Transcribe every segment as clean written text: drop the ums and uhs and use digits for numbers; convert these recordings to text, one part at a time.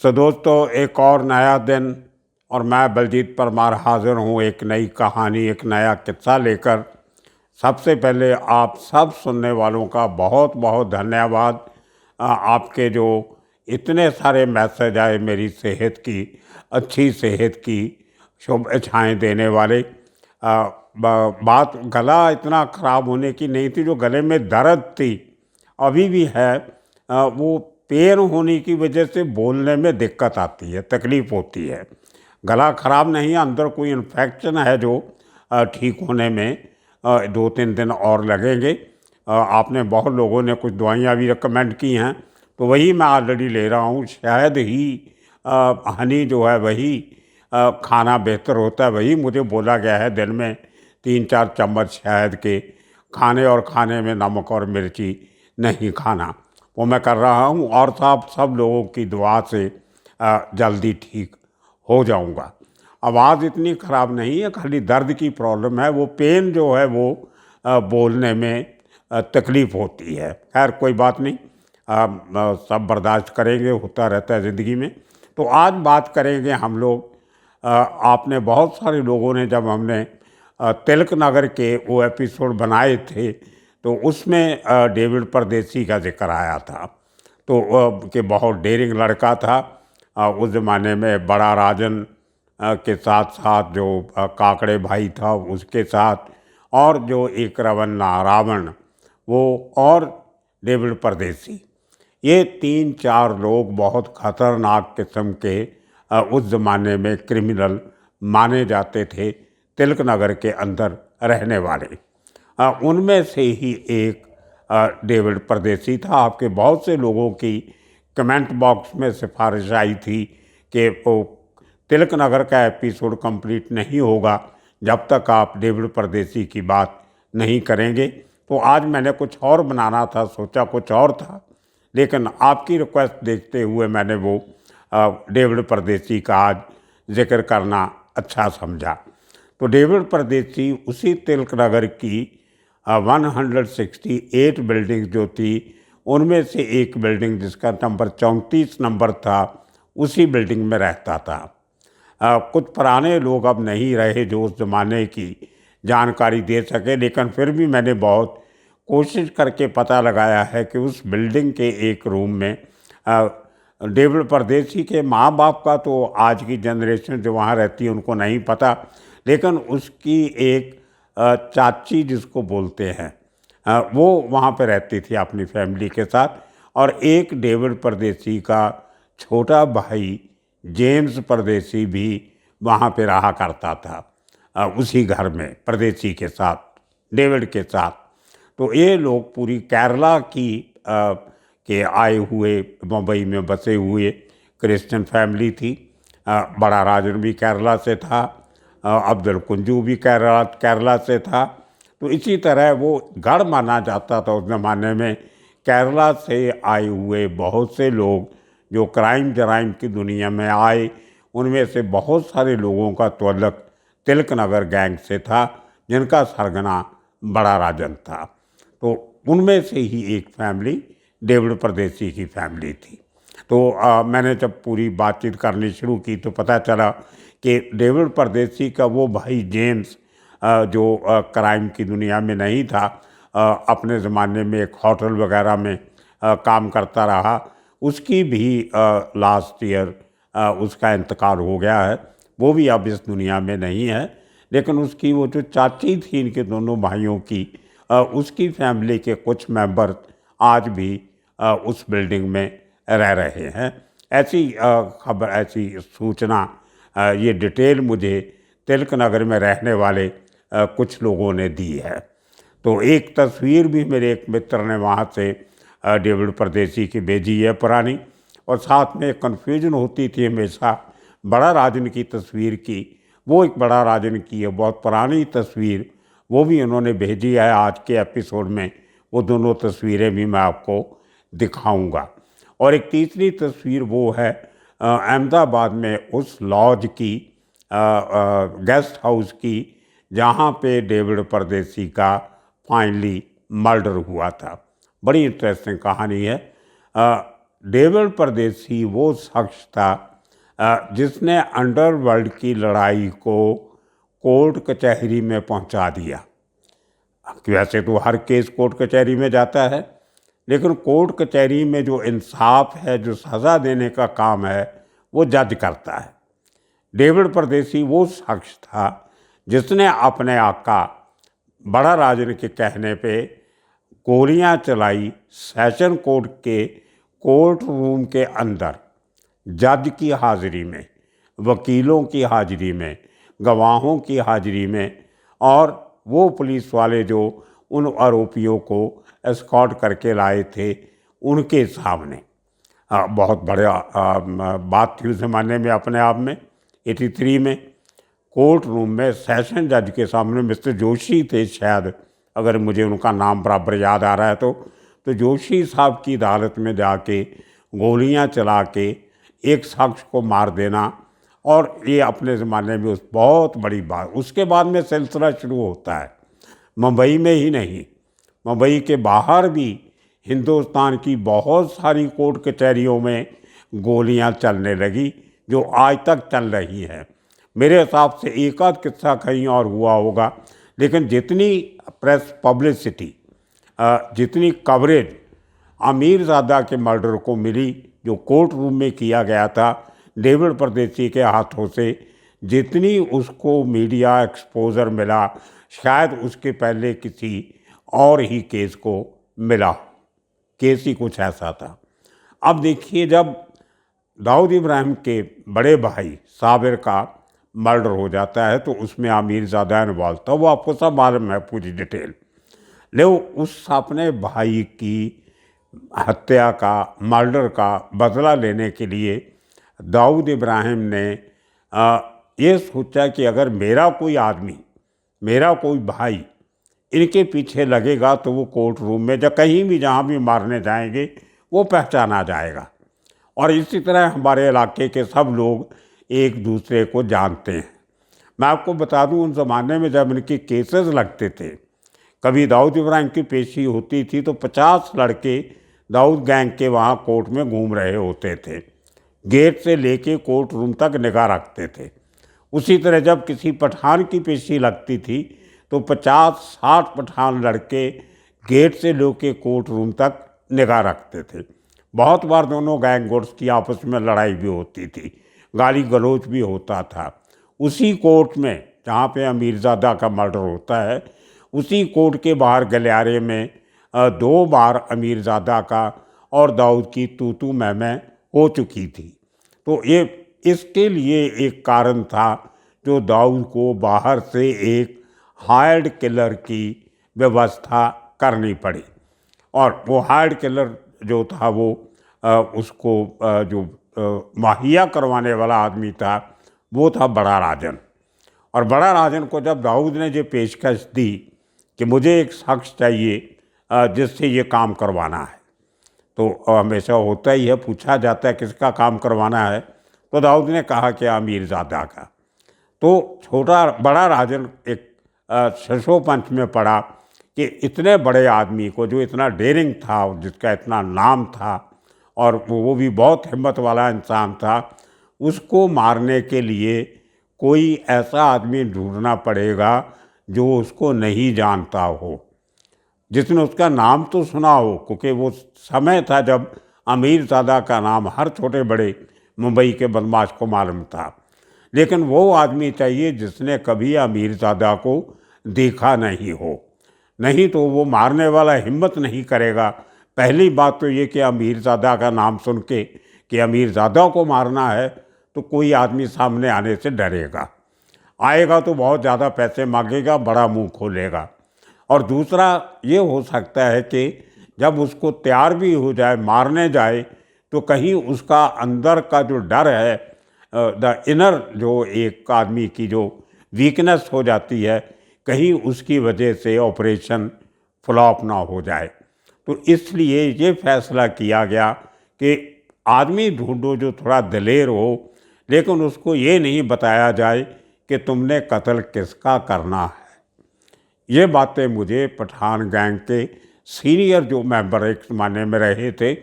तो दोस्तों, एक और नया दिन और मैं बलजीत परमार हाजिर हूँ एक नई कहानी, एक नया किस्सा लेकर। सबसे पहले आप सब सुनने वालों का बहुत बहुत धन्यवाद। आपके जो इतने सारे मैसेज आए मेरी सेहत की, अच्छी सेहत की शुभ इच्छाएँ देने वाले। बात गला इतना ख़राब होने की नहीं थी, जो गले में दर्द थी अभी भी है। वो पेन होने की वजह से बोलने में दिक्कत आती है, तकलीफ़ होती है। गला ख़राब नहीं है, अंदर कोई इन्फेक्शन है जो ठीक होने में 2-3 दिन और लगेंगे। आपने बहुत लोगों ने कुछ दवाइयाँ भी रिकमेंड की हैं, तो वही मैं ऑलरेडी ले रहा हूँ। शायद ही हनी जो है वही खाना बेहतर होता है, वही मुझे बोला गया है दिन में 3-4 चम्मच शहद के खाने, और खाने में नमक और मिर्ची नहीं खाना। वो मैं कर रहा हूँ और सब लोगों की दुआ से जल्दी ठीक हो जाऊँगा। आवाज़ इतनी ख़राब नहीं है, खाली दर्द की प्रॉब्लम है। वो पेन जो है वो बोलने में तकलीफ़ होती है। खैर कोई बात नहीं, सब बर्दाश्त करेंगे, होता रहता है ज़िंदगी में। तो आज बात करेंगे हम लोग। आपने बहुत सारे लोगों ने, जब हमने तिलक नगर के वो एपिसोड बनाए थे, तो उसमें डेविड परदेसी का जिक्र आया था। तो कि बहुत डेयरिंग लड़का था। उस ज़माने में बड़ा राजन के साथ साथ जो काकड़े भाई था उसके साथ, और जो एक रवन्ना रावण वो, और डेविड परदेसी, ये 3-4 लोग बहुत ख़तरनाक किस्म के उस ज़माने में क्रिमिनल माने जाते थे, तिलक नगर के अंदर रहने वाले। उनमें से ही एक डेविड परदेसी था। आपके बहुत से लोगों की कमेंट बॉक्स में सिफारिश आई थी कि वो तिलक नगर का एपिसोड कंप्लीट नहीं होगा जब तक आप डेविड परदेसी की बात नहीं करेंगे। तो आज मैंने कुछ और बनाना था, सोचा कुछ और था, लेकिन आपकी रिक्वेस्ट देखते हुए मैंने वो डेविड परदेसी का आज जिक्र करना अच्छा समझा। तो डेविड परदेसी उसी तिलक नगर की 168 बिल्डिंग जो थी, उनमें से एक बिल्डिंग जिसका नंबर 34 नंबर था, उसी बिल्डिंग में रहता था। कुछ पुराने लोग अब नहीं रहे जो उस ज़माने की जानकारी दे सके, लेकिन फिर भी मैंने बहुत कोशिश करके पता लगाया है कि उस बिल्डिंग के एक रूम में डेविड परदेसी के माँ बाप का तो आज की जनरेशन जो वहाँ रहती है उनको नहीं पता, लेकिन उसकी एक चाची जिसको बोलते हैं, वो वहाँ पे रहती थी अपनी फैमिली के साथ। और एक डेविड परदेसी का छोटा भाई जेम्स परदेसी भी वहाँ पे रहा करता था, उसी घर में परदेसी के साथ, डेविड के साथ। तो ये लोग पूरी केरला की के आए हुए, मुंबई में बसे हुए क्रिश्चियन फैमिली थी। बड़ा राजन भी केरला से था, अब्दुल कुंजू भी केरला से था। तो इसी तरह वो गढ़ माना जाता था उस ज़माने में। केरला से आए हुए बहुत से लोग जो क्राइम जराइम की दुनिया में आए, उनमें से बहुत सारे लोगों का तल्लुक़ तिलक नगर गैंग से था, जिनका सरगना बड़ा राजन था। तो उनमें से ही एक फैमिली डेविड परदेसी की फैमिली थी। तो मैंने जब पूरी बातचीत करनी शुरू की तो पता चला कि डेविड परदेसी का वो भाई जेम्स, जो क्राइम की दुनिया में नहीं था, अपने ज़माने में एक होटल वगैरह में काम करता रहा, उसकी भी लास्ट ईयर उसका इंतकाल हो गया है। वो भी अब इस दुनिया में नहीं है, लेकिन उसकी वो जो चाची थी इनके दोनों भाइयों की, उसकी फैमिली के कुछ मेंबर आज भी उस बिल्डिंग में रह रहे हैं। ऐसी खबर, ऐसी सूचना, ये डिटेल मुझे तिलक नगर में रहने वाले कुछ लोगों ने दी है। तो एक तस्वीर भी मेरे एक मित्र ने वहाँ से डेविड परदेसी की भेजी है पुरानी, और साथ में कन्फ्यूजन होती थी हमेशा बड़ा राजन की तस्वीर की। वो एक बड़ा राजन की है, बहुत पुरानी तस्वीर, वो भी उन्होंने भेजी है आज के एपिसोड में। वो दोनों तस्वीरें भी मैं आपको दिखाऊंगा। और एक तीसरी तस्वीर वो है अहमदाबाद में उस लॉज की, गेस्ट हाउस की, जहाँ पे डेविड परदेसी का फाइनली मर्डर हुआ था। बड़ी इंटरेस्टिंग कहानी है। डेविड परदेसी वो शख्स था जिसने अंडरवर्ल्ड की लड़ाई को कोर्ट कचहरी में पहुंचा दिया। वैसे तो हर केस कोर्ट कचहरी में जाता है, लेकिन कोर्ट कचहरी में जो इंसाफ है, जो सज़ा देने का काम है, वो जज करता है। डेविड परदेसी वो शख्स था जिसने अपने आका बड़ा राजन के कहने पे गोलियां चलाई सेशन कोर्ट के कोर्ट रूम के अंदर, जज की हाजिरी में, वकीलों की हाजिरी में, गवाहों की हाजिरी में, और वो पुलिस वाले जो उन आरोपियों को एस्कॉर्ट करके लाए थे उनके सामने। बहुत बड़ा बात थी उस ज़माने में अपने आप में। 83 में कोर्ट रूम में सेशन जज के सामने मिस्टर जोशी थे शायद, अगर मुझे उनका नाम बराबर याद आ रहा है तो जोशी साहब की अदालत में जाके गोलियां चला के एक शख्स को मार देना, और ये अपने ज़माने में उस बहुत बड़ी बात। उसके बाद में सिलसिला शुरू होता है, मुंबई में ही नहीं, मुंबई के बाहर भी हिंदुस्तान की बहुत सारी कोर्ट कचहरियों में गोलियां चलने लगी, जो आज तक चल रही हैं। मेरे हिसाब से एक आध किस्सा कहीं और हुआ होगा, लेकिन जितनी प्रेस पब्लिसिटी, जितनी कवरेज अमीरजादा के मर्डर को मिली, जो कोर्ट रूम में किया गया था डेविड परदेसी के हाथों से, जितनी उसको मीडिया एक्सपोजर मिला, शायद उसके पहले किसी और ही केस को मिला। केस ही कुछ ऐसा था। अब देखिए, जब दाऊद इब्राहिम के बड़े भाई साबिर का मर्डर हो जाता है तो उसमें अमीरजादा इन्वॉल्व था, वो आपको सब मालूम है पूरी डिटेल। लेकिन उस अपने भाई की हत्या का, मर्डर का बदला लेने के लिए दाऊद इब्राहिम ने ये सोचा कि अगर मेरा कोई आदमी, मेरा कोई भाई इनके पीछे लगेगा तो वो कोर्ट रूम में या कहीं भी जहाँ भी मारने जाएंगे वो पहचाना जाएगा। और इसी तरह हमारे इलाके के सब लोग एक दूसरे को जानते हैं। मैं आपको बता दूं, उन ज़माने में जब इनके केसेस लगते थे, कभी दाऊद इब्राहिम की पेशी होती थी तो 50 लड़के दाऊद गैंग के वहाँ कोर्ट में घूम रहे होते थे, गेट से लेके कोर्ट रूम तक निगाह रखते थे। उसी तरह जब किसी पठान की पेशी लगती थी तो 50-60 पठान लड़के गेट से लेके कोर्ट रूम तक निगाह रखते थे। बहुत बार दोनों गैंग गुट्स की आपस में लड़ाई भी होती थी, गाली गलौज भी होता था। उसी कोर्ट में जहाँ पे अमीरजादा का मर्डर होता है, उसी कोर्ट के बाहर गलियारे में 2 बार अमीरजादा का और दाऊद की तू मैं हो चुकी थी। तो ये इसके लिए एक कारण था जो दाऊद को बाहर से एक हायर्ड किलर की व्यवस्था करनी पड़ी। और वो हायर्ड किलर जो था वो उसको जो मुहैया करवाने वाला आदमी था वो था बड़ा राजन। और बड़ा राजन को जब दाऊद ने ये पेशकश दी कि मुझे एक शख्स चाहिए जिससे ये काम करवाना है, तो हमेशा होता ही है, पूछा जाता है किसका काम करवाना है, तो दाऊद ने कहा कि अमीरजादा का। तो बड़ा राजन एक शशोपंच में पड़ा कि इतने बड़े आदमी को, जो इतना डेयरिंग था, जिसका इतना नाम था और वो भी बहुत हिम्मत वाला इंसान था, उसको मारने के लिए कोई ऐसा आदमी ढूंढना पड़ेगा जो उसको नहीं जानता हो, जिसने उसका नाम तो सुना हो, क्योंकि वो समय था जब अमीरजादा का नाम हर छोटे बड़े मुंबई के बदमाश को मालूम था। लेकिन वो आदमी चाहिए जिसने कभी अमीरजादा को देखा नहीं हो, नहीं तो वो मारने वाला हिम्मत नहीं करेगा। पहली बात तो ये कि अमीरजादा का नाम सुन के कि अमीरजादा को मारना है तो कोई आदमी सामने आने से डरेगा, आएगा तो बहुत ज़्यादा पैसे मांगेगा, बड़ा मुंह खोलेगा। और दूसरा ये हो सकता है कि जब उसको तैयार भी हो जाए, मारने जाए, तो कहीं उसका अंदर का जो डर है, द इनर जो एक आदमी की जो वीकनेस हो जाती है, कहीं उसकी वजह से ऑपरेशन फ्लॉप ना हो जाए। तो इसलिए ये फैसला किया गया कि आदमी ढूंढो जो थोड़ा दलेर हो, लेकिन उसको ये नहीं बताया जाए कि तुमने कत्ल किसका करना है। ये बातें मुझे पठान गैंग के सीनियर जो मेंबर एक ज़माने में रहे थे,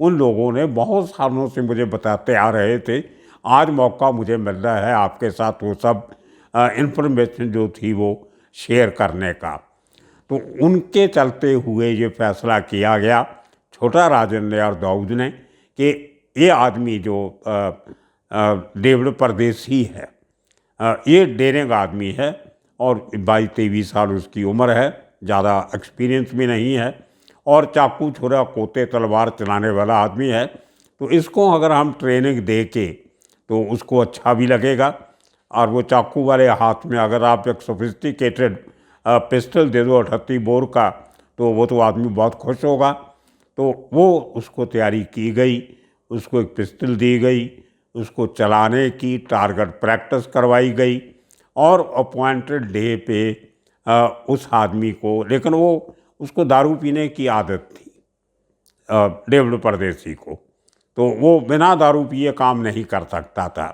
उन लोगों ने बहुत सालों से मुझे बताते आ रहे थे। आज मौका मुझे मिल रहा है आपके साथ वो सब इन्फॉर्मेशन जो थी वो शेयर करने का। तो उनके चलते हुए ये फैसला किया गया, छोटा राजन ने और दाऊद ने, कि ये आदमी जो डेविड परदेसी है, ये डेरेंग आदमी है और 22-23 साल उसकी उम्र है, ज़्यादा एक्सपीरियंस भी नहीं है और चाकू छुरा कोते तलवार चलाने वाला आदमी है। तो इसको अगर हम ट्रेनिंग दे के तो उसको अच्छा भी लगेगा और वो चाकू वाले हाथ में अगर आप एक सोफिस्टिकेटेड पिस्टल दे दो 38 बोर का तो वो तो आदमी बहुत खुश होगा। तो वो उसको तैयारी की गई, उसको एक पिस्टल दी गई, उसको चलाने की टारगेट प्रैक्टिस करवाई गई और अपॉइंटेड डे पे उस आदमी को, लेकिन वो उसको दारू पीने की आदत थी डेविड परदेसी को, तो वो बिना दारू पिए काम नहीं कर सकता था।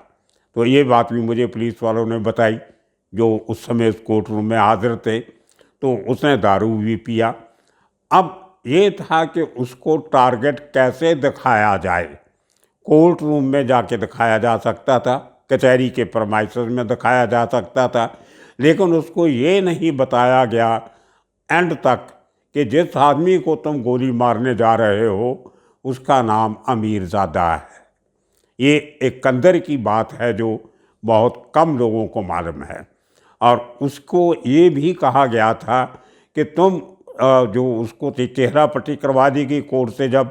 तो ये बात भी मुझे पुलिस वालों ने बताई जो उस समय उस कोर्ट रूम में हाजिर थे। तो उसने दारू भी पिया। अब ये था कि उसको टारगेट कैसे दिखाया जाए। कोर्ट रूम में जाके दिखाया जा सकता था, कचहरी के प्रमाइसेस में दिखाया जा सकता था, लेकिन उसको ये नहीं बताया गया एंड तक कि जिस आदमी को तुम गोली मारने जा रहे हो उसका नाम अमीरज़ादा है। ये एक कंदर की बात है जो बहुत कम लोगों को मालूम है। और उसको ये भी कहा गया था कि तुम जो उसको चेहरा पट्टी करवा दी गई कोर्ट से, जब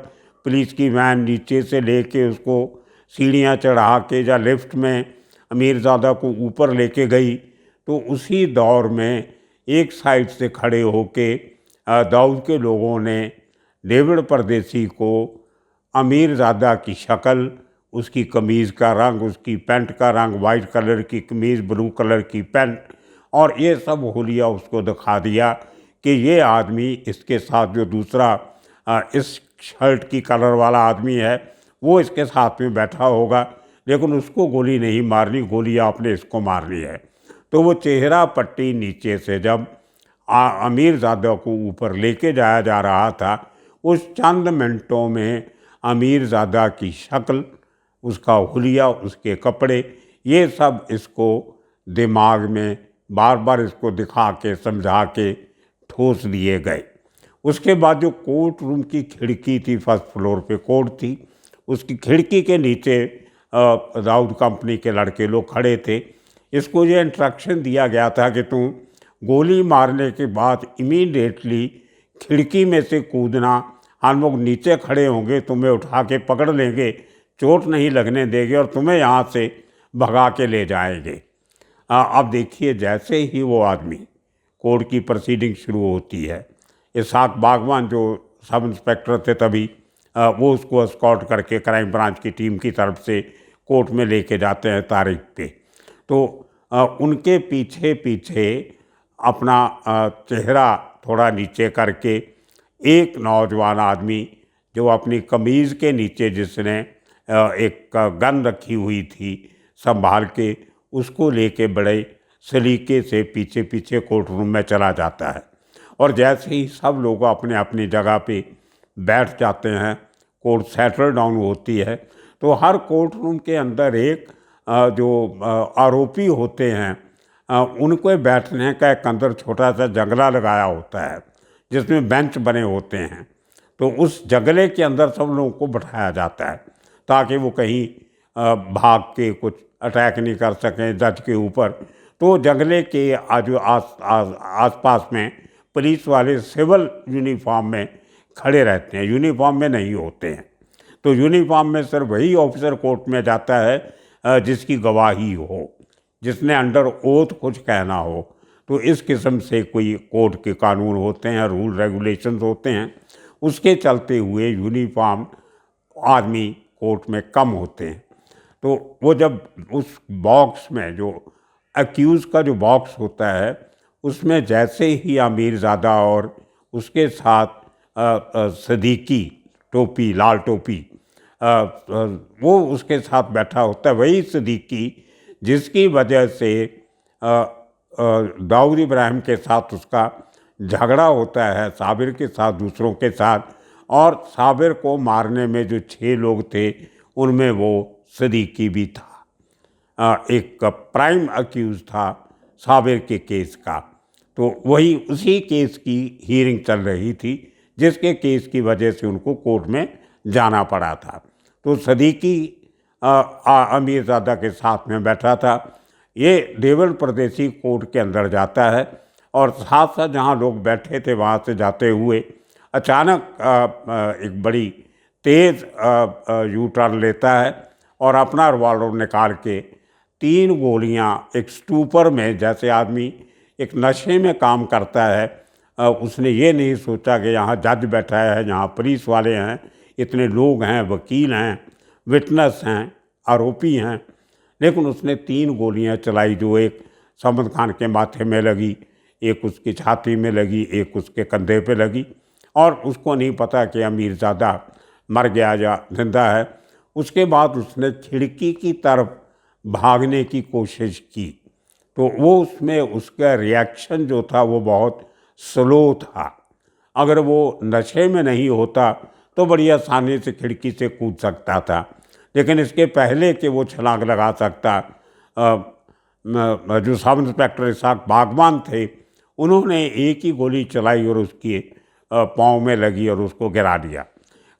पुलिस की वैन नीचे से लेके उसको सीढ़ियाँ चढ़ा के या लिफ्ट में अमीरज़ादा को ऊपर लेके गई, तो उसी दौर में एक साइड से खड़े होके दाऊद के लोगों ने डेविड परदेसी को अमीरज़ादा की शक्ल, उसकी कमीज़ का रंग, उसकी पैंट का रंग, वाइट कलर की कमीज़, ब्लू कलर की पैंट और ये सब हुलिया उसको दिखा दिया कि ये आदमी, इसके साथ जो दूसरा इस शर्ट की कलर वाला आदमी है वो इसके साथ में बैठा होगा, लेकिन उसको गोली नहीं मारनी, गोली आपने इसको मारनी है। तो वो चेहरा पट्टी नीचे से जब अमीरज़ादा को ऊपर लेके जाया जा रहा था, उस चंद मिनटों में अमीरज़ादा की शक्ल, उसका हुलिया, उसके कपड़े, ये सब इसको दिमाग में बार बार इसको दिखा के समझा के ठोस दिए गए। उसके बाद जो कोर्ट रूम की खिड़की थी, फर्स्ट फ्लोर पे कोर्ट थी, उसकी खिड़की के नीचे दाऊद कंपनी के लड़के लोग खड़े थे। इसको ये इंस्ट्रक्शन दिया गया था कि तुम गोली मारने के बाद इमीडिएटली खिड़की में से कूदना, हम लोग नीचे खड़े होंगे, तुम्हें उठा के पकड़ लेंगे, चोट नहीं लगने देंगे और तुम्हें यहाँ से भगा के ले जाएंगे। अब देखिए, जैसे ही वो आदमी, कोर्ट की प्रोसीडिंग शुरू होती है, इसहाक बागवान जो सब इंस्पेक्टर थे तभी, वो उसको एस्कॉर्ट करके क्राइम ब्रांच की टीम की तरफ से कोर्ट में लेके जाते हैं तारीख पे। तो उनके पीछे पीछे अपना चेहरा थोड़ा नीचे करके एक नौजवान आदमी जो अपनी कमीज़ के नीचे जिसने एक गन रखी हुई थी संभाल के, उसको लेके बड़े सलीके से पीछे पीछे कोर्ट रूम में चला जाता है। और जैसे ही सब लोग अपने अपनी जगह पे बैठ जाते हैं, कोर्ट सेटल डाउन होती है, तो हर कोर्ट रूम के अंदर एक जो आरोपी होते हैं उनको बैठने का एक अंदर छोटा सा जंगला लगाया होता है जिसमें बेंच बने होते हैं। तो उस जंगले के अंदर सब लोगों को बिठाया जाता है ताकि वो कहीं भाग के कुछ अटैक नहीं कर सकें जज के ऊपर। तो जंगले के आस पास में पुलिस वाले सिविल यूनिफॉर्म में खड़े रहते हैं, यूनिफॉर्म में नहीं होते हैं। तो यूनिफॉर्म में सिर्फ वही ऑफिसर कोर्ट में जाता है जिसकी गवाही हो, जिसने अंडर ओथ कुछ कहना हो। तो इस किस्म से कोई कोर्ट के कानून होते हैं, रूल रेगुलेशंस होते हैं, उसके चलते हुए यूनिफॉर्म आदमी कोर्ट में कम होते हैं। तो वो जब उस बॉक्स में, जो अक्यूज़ का जो बॉक्स होता है, उसमें जैसे ही अमीरज़ादा और उसके साथ सदीकी, टोपी, लाल टोपी, वो उसके साथ बैठा होता है, वही सदीकी जिसकी वजह से दाऊद इब्राहिम के साथ उसका झगड़ा होता है, साबिर के साथ, दूसरों के साथ, और साबिर को मारने में जो 6 लोग थे उनमें वो सदीकी भी था। एक प्राइम अक्यूज था साबिर के केस का। तो वही उसी केस की हीयरिंग चल रही थी जिसके केस की वजह से उनको कोर्ट में जाना पड़ा था। तो सदीकी अमीरज़ादा के साथ में बैठा था। ये देवल परदेसी कोर्ट के अंदर जाता है और साथ साथ जहाँ लोग बैठे थे वहाँ से जाते हुए अचानक एक बड़ी तेज़ यू टर्न लेता है और अपना रिवॉल्वर निकाल के 3 गोलियाँ एक स्टूपर में, जैसे आदमी एक नशे में काम करता है, उसने ये नहीं सोचा कि यहाँ जज बैठा है, यहाँ पुलिस वाले हैं, इतने लोग हैं, वकील हैं, विटनेस हैं, आरोपी हैं, लेकिन उसने 3 गोलियां चलाई जो एक समद खान के माथे में लगी, एक उसकी छाती में लगी, एक उसके कंधे पे लगी और उसको नहीं पता कि अमीरज़ादा मर गया या जिंदा है। उसके बाद उसने खिड़की की तरफ भागने की कोशिश की तो वो उसमें उसका रिएक्शन जो था वो बहुत स्लो था। अगर वो नशे में नहीं होता तो बड़ी आसानी से खिड़की से कूद सकता था, लेकिन इसके पहले कि वो छलांग लगा सकता, जो सब इंस्पेक्टर इसाक बागवान थे उन्होंने एक ही गोली चलाई और उसकी पाँव में लगी और उसको गिरा दिया।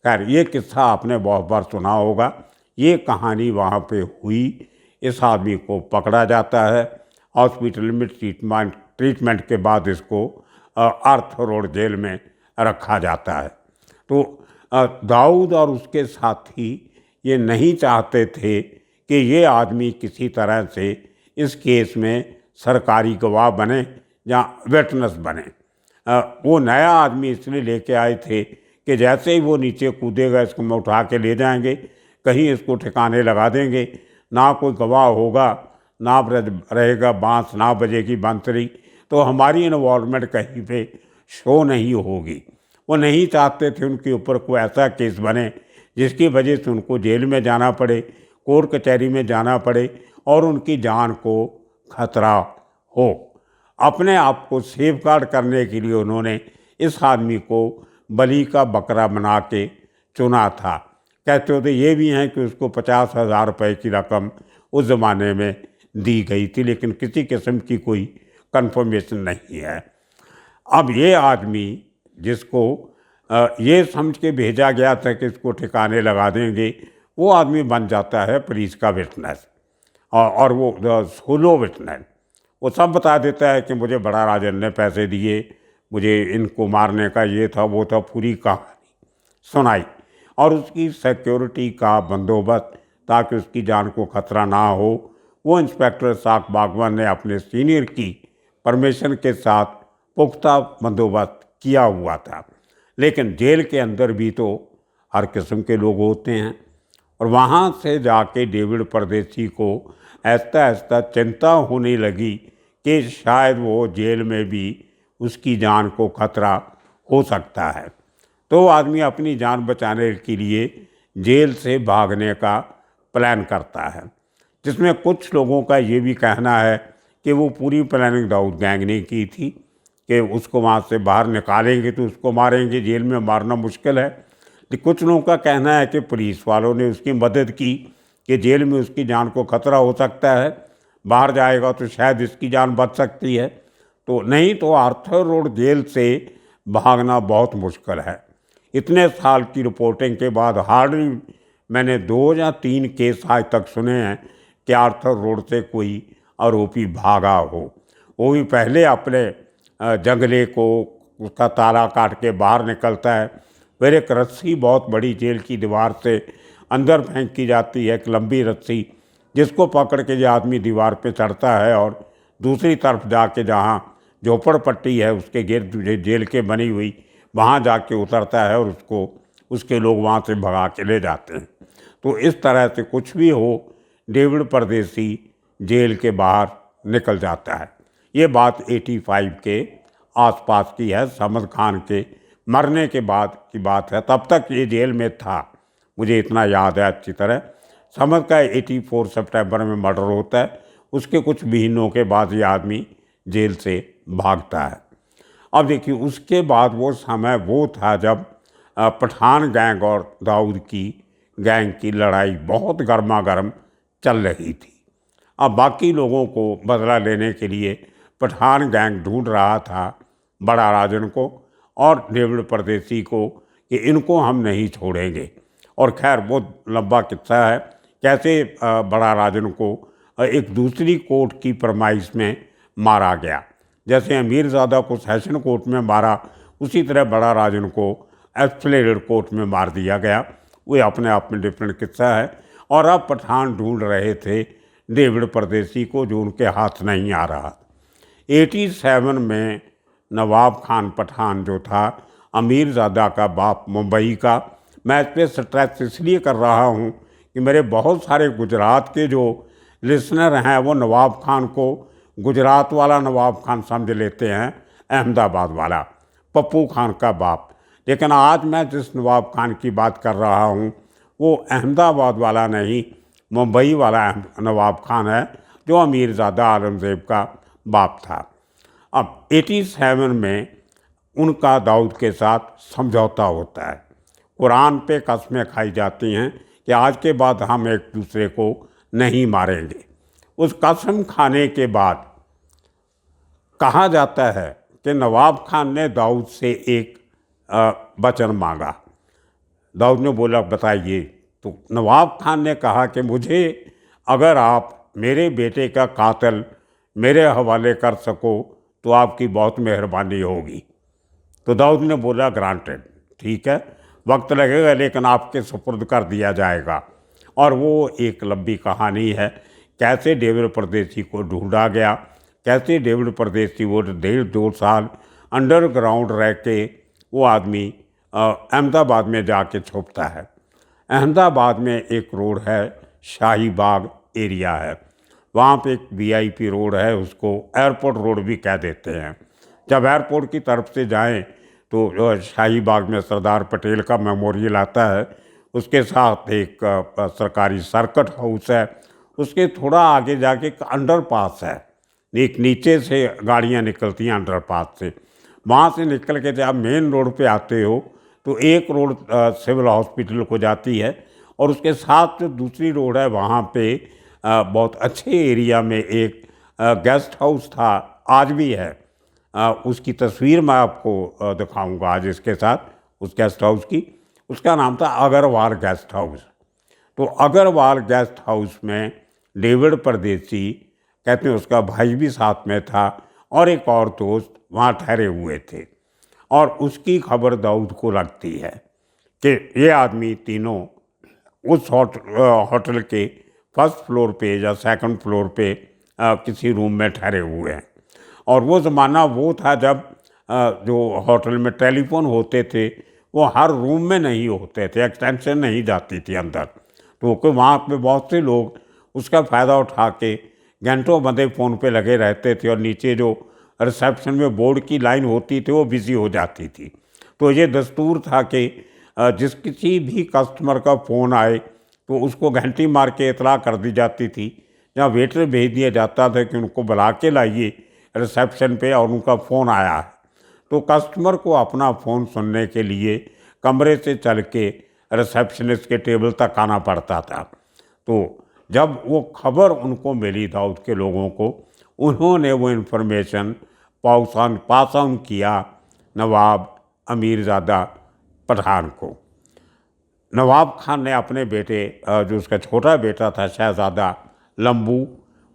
खैर ये किस्सा आपने बहुत बार सुना होगा। ये कहानी वहाँ पे हुई। इस आदमी को पकड़ा जाता है, हॉस्पिटल में ट्रीटमेंट के बाद इसको आर्थर रोड जेल में रखा जाता है। तो दाऊद और उसके साथी ये नहीं चाहते थे कि ये आदमी किसी तरह से इस केस में सरकारी गवाह बने या विटनेस बने। वो नया आदमी इसलिए लेके आए थे कि जैसे ही वो नीचे कूदेगा इसको हम उठा के ले जाएंगे, कहीं इसको ठिकाने लगा देंगे, ना कोई गवाह होगा, ना रहेगा बांस, ना बजेगी बांसुरी, तो हमारी इन्वॉल्वमेंट कहीं पे शो नहीं होगी। वो नहीं चाहते थे उनके ऊपर कोई ऐसा केस बने जिसकी वजह से उनको जेल में जाना पड़े, कोर्ट कचहरी में जाना पड़े और उनकी जान को खतरा हो। अपने आप को सेफ गार्ड करने के लिए उन्होंने इस आदमी को बलि का बकरा बना के चुना था। कहते होते ये भी हैं कि उसको 50,000 रुपये की रकम उस ज़माने में दी गई थी, लेकिन किसी किस्म की कोई कंफर्मेशन नहीं है। अब ये आदमी जिसको ये समझ के भेजा गया था कि इसको ठिकाने लगा देंगे, वो आदमी बन जाता है पुलिस का विटनेस और वो सोलो विटनेस। वो सब बता देता है कि मुझे बड़ा राजन ने पैसे दिए, मुझे इनको मारने का ये था वो था, पूरी कहानी सुनाई और उसकी सिक्योरिटी का बंदोबस्त ताकि उसकी जान को खतरा ना हो वो इंस्पेक्टर इसाक बागवान ने अपने सीनियर की परमिशन के साथ पुख्ता बंदोबस्त किया हुआ था। लेकिन जेल के अंदर भी तो हर किस्म के लोग होते हैं और वहाँ से जाके डेविड परदेसी को ऐसा ऐसा चिंता होने लगी कि शायद वो जेल में भी उसकी जान को खतरा हो सकता है। तो आदमी अपनी जान बचाने के लिए जेल से भागने का प्लान करता है, जिसमें कुछ लोगों का ये भी कहना है कि वो पूरी प्लानिंग दाऊद गैंग ने की थी कि उसको वहाँ से बाहर निकालेंगे तो उसको मारेंगे, जेल में मारना मुश्किल है। लेकिन कुछ लोगों का कहना है कि पुलिस वालों ने उसकी मदद की कि जेल में उसकी जान को खतरा हो सकता है, बाहर जाएगा तो शायद इसकी जान बच सकती है। तो नहीं तो आर्थर रोड जेल से भागना बहुत मुश्किल है। इतने साल की रिपोर्टिंग के बाद हार्डली मैंने 2 या 3 केस आज तक सुने हैं कि आर्थर रोड से कोई आरोपी भागा हो। वो भी पहले अपने जंगले को उसका ताला काट के बाहर निकलता है, फिर एक रस्सी बहुत बड़ी जेल की दीवार से अंदर फेंक की जाती है, एक लंबी रस्सी जिसको पकड़ के जो आदमी दीवार पे चढ़ता है और दूसरी तरफ जाके जहाँ झोपड़पट्टी है उसके गिर्द जेल के बनी हुई वहाँ जाके उतरता है और उसको उसके लोग वहाँ से भगा के ले जाते हैं। तो इस तरह से कुछ भी हो डेविड परदेसी जेल के बाहर निकल जाता है। ये बात 85 के आसपास की है, समद खान के मरने के बाद की बात है। तब तक ये जेल में था, मुझे इतना याद है अच्छी तरह। समद का 84 सितंबर में मर्डर होता है, उसके कुछ महीनों के बाद ये आदमी जेल से भागता है। अब देखिए उसके बाद वो समय वो था जब पठान गैंग और दाऊद की गैंग की लड़ाई बहुत गर्मा गर्म चल रही थी। अब बाकी लोगों को बदला लेने के लिए पठान गैंग ढूंढ रहा था बड़ा राजन को और डेविड परदेसी को कि इनको हम नहीं छोड़ेंगे। और खैर बहुत लंबा किस्सा है कैसे बड़ा राजन को एक दूसरी कोर्ट की फरमाइश में मारा गया। जैसे अमीरज़ादा को सेशन कोर्ट में मारा, उसी तरह बड़ा राजन को एस्प्लेनेड कोर्ट में मार दिया गया। वो अपने आप में डिफरेंट किस्सा है। और अब पठान ढूंढ रहे थे डेविड परदेसी को जो उनके हाथ नहीं आ रहा। 87 में नवाब खान पठान जो था अमीरज़ादा का बाप मुंबई का। मैं इस पर स्ट्रेस इसलिए कर रहा हूँ कि मेरे बहुत सारे गुजरात के जो लिसनर हैं वो नवाब खान को गुजरात वाला नवाब खान समझ लेते हैं, अहमदाबाद वाला पप्पू खान का बाप। लेकिन आज मैं जिस नवाब खान की बात कर रहा हूँ वो अहमदाबाद वाला नहीं, मुंबई वाला नवाब खान है जो अमीरज़ादा औरंगज़ेब का बाप था। अब 87 में उनका दाऊद के साथ समझौता होता है। कुरान पे कस्में खाई जाती हैं कि आज के बाद हम एक दूसरे को नहीं मारेंगे। उस कसम खाने के बाद कहा जाता है कि नवाब खान ने दाऊद से एक वचन मांगा। दाऊद ने बोला बताइए। तो नवाब खान ने कहा कि मुझे अगर आप मेरे बेटे का कातिल मेरे हवाले कर सको तो आपकी बहुत मेहरबानी होगी। तो दाऊद ने बोला ग्रांटेड, ठीक है, वक्त लगेगा लेकिन आपके सुपुर्द कर दिया जाएगा। और वो एक लंबी कहानी है कैसे डेविड परदेसी को ढूंढा गया, कैसे डेविड परदेसी वो 1.5-2 साल अंडरग्राउंड रह के वो आदमी अहमदाबाद में जाके छुपता है। अहमदाबाद में एक रोड है, शाही बाग एरिया है, वहाँ पे एक VIP रोड है, उसको एयरपोर्ट रोड भी कह देते हैं। जब एयरपोर्ट की तरफ से जाएं तो शाही बाग में सरदार पटेल का मेमोरियल आता है, उसके साथ एक सरकारी सर्किट हाउस है, उसके थोड़ा आगे जाके एक अंडरपास है, एक नीचे से गाड़ियाँ निकलती हैं अंडरपास से। वहाँ से निकल के जब मेन रोड पे आते हो तो एक रोड सिविल हॉस्पिटल को जाती है और उसके साथ जो दूसरी रोड है वहाँ पे बहुत अच्छे एरिया में एक गेस्ट हाउस था, आज भी है। उसकी तस्वीर मैं आपको दिखाऊंगा आज इसके साथ उस गेस्ट हाउस की। उसका नाम था अग्रवाल गेस्ट हाउस। तो अग्रवाल गेस्ट हाउस में डेविड परदेसी, कहते हैं उसका भाई भी साथ में था और एक और दोस्त वहाँ ठहरे हुए थे। और उसकी खबर दाऊद को लगती है कि ये आदमी तीनों उस होटल के फर्स्ट फ्लोर पे या सेकंड फ्लोर पे किसी रूम में ठहरे हुए हैं। और वो ज़माना वो था जब जो होटल में टेलीफोन होते थे वो हर रूम में नहीं होते थे, एक्सटेंशन नहीं जाती थी अंदर। तो वहाँ पे बहुत से लोग उसका फ़ायदा उठा के घंटों बंदे फ़ोन पे लगे रहते थे और नीचे जो रिसेप्शन में बोर्ड की लाइन होती थी वो बिज़ी हो जाती थी। तो ये दस्तूर था कि जिस किसी भी कस्टमर का फ़ोन आए तो उसको घंटी मार के इतला कर दी जाती थी, जहाँ वेटर भेज दिया जाता था कि उनको बुला के लाइए रिसेप्शन पे और उनका फ़ोन आया है। तो कस्टमर को अपना फ़ोन सुनने के लिए कमरे से चल के रिसेप्शनिस्ट के टेबल तक आना पड़ता था। तो जब वो खबर उनको मिली दाऊद के लोगों को, उन्होंने वो इन्फॉर्मेशन पास ऑन किया नवाब अमीरज़ादा पठान को। नवाब खान ने अपने बेटे जो उसका छोटा बेटा था शहज़ादा लंबू,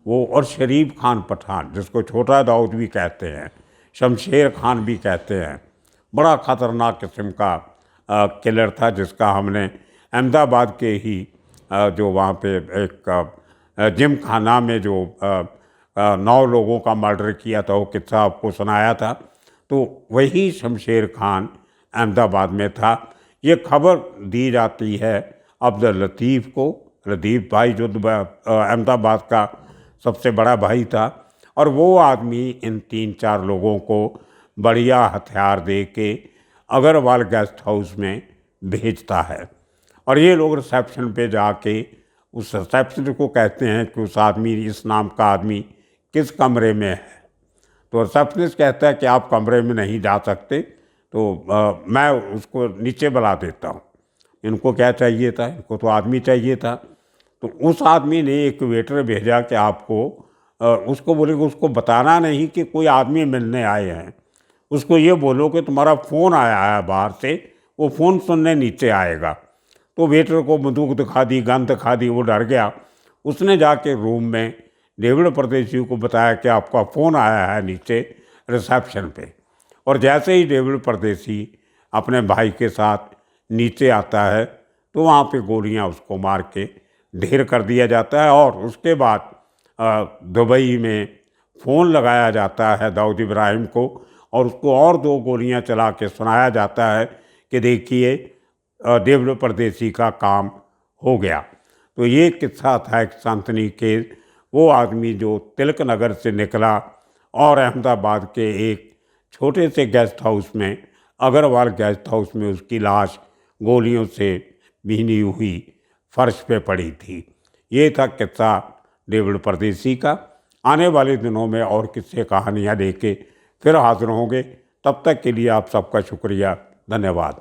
वो और शरीफ खान पठान जिसको छोटा दाऊद भी कहते हैं, शमशेर खान भी कहते हैं, बड़ा ख़तरनाक किस्म का किलर था जिसका हमने अहमदाबाद के ही जो वहाँ पे एक जिम खाना में जो 9 लोगों का मर्डर किया था वो किस्सा आपको सुनाया था। तो वही शमशेर खान अहमदाबाद में था। ये खबर दी जाती है अब्दुल लतीफ़ को, लतीफ़ भाई जो अहमदाबाद का सबसे बड़ा भाई था। और वो आदमी इन 3-4 लोगों को बढ़िया हथियार दे के अग्रवाल गेस्ट हाउस में भेजता है। और ये लोग रिसेप्शन पे जाके उस रिसेप्शन को कहते हैं कि उस आदमी, इस नाम का आदमी किस कमरे में है। तो रिसेप्शनिस्ट कहता है कि आप कमरे में नहीं जा सकते, तो मैं उसको नीचे बुला देता हूँ। इनको क्या चाहिए था, इनको तो आदमी चाहिए था। तो उस आदमी ने एक वेटर भेजा कि आपको उसको बोले कि उसको बताना नहीं कि कोई आदमी मिलने आए हैं, उसको ये बोलो कि तुम्हारा फ़ोन आया है बाहर से, वो फ़ोन सुनने नीचे आएगा। तो वेटर को बंदूक दिखा दी, गन दिखा दी, वो डर गया। उसने जाके रूम में डेविड परदेशी को बताया कि आपका फ़ोन आया है नीचे रिसेप्शन पे। और जैसे ही डेविड परदेशी अपने भाई के साथ नीचे आता है तो वहाँ पे गोलियाँ उसको मार के ढेर कर दिया जाता है। और उसके बाद दुबई में फ़ोन लगाया जाता है दाऊद इब्राहिम को, और उसको और 2 गोलियां चला के सुनाया जाता है कि देखिए डेविड परदेसी का काम हो गया। तो ये किस्सा था एक सनसनी खेज। वो आदमी जो तिलक नगर से निकला और अहमदाबाद के एक छोटे से गेस्ट हाउस में, अग्रवाल गेस्ट हाउस में, उसकी लाश गोलियों से भीनी हुई फर्श पे पड़ी थी। ये था किस्सा डेविड परदेसी का। आने वाले दिनों में और किस्से कहानियाँ लेके फिर हाजिर होंगे। तब तक के लिए आप सबका शुक्रिया, धन्यवाद।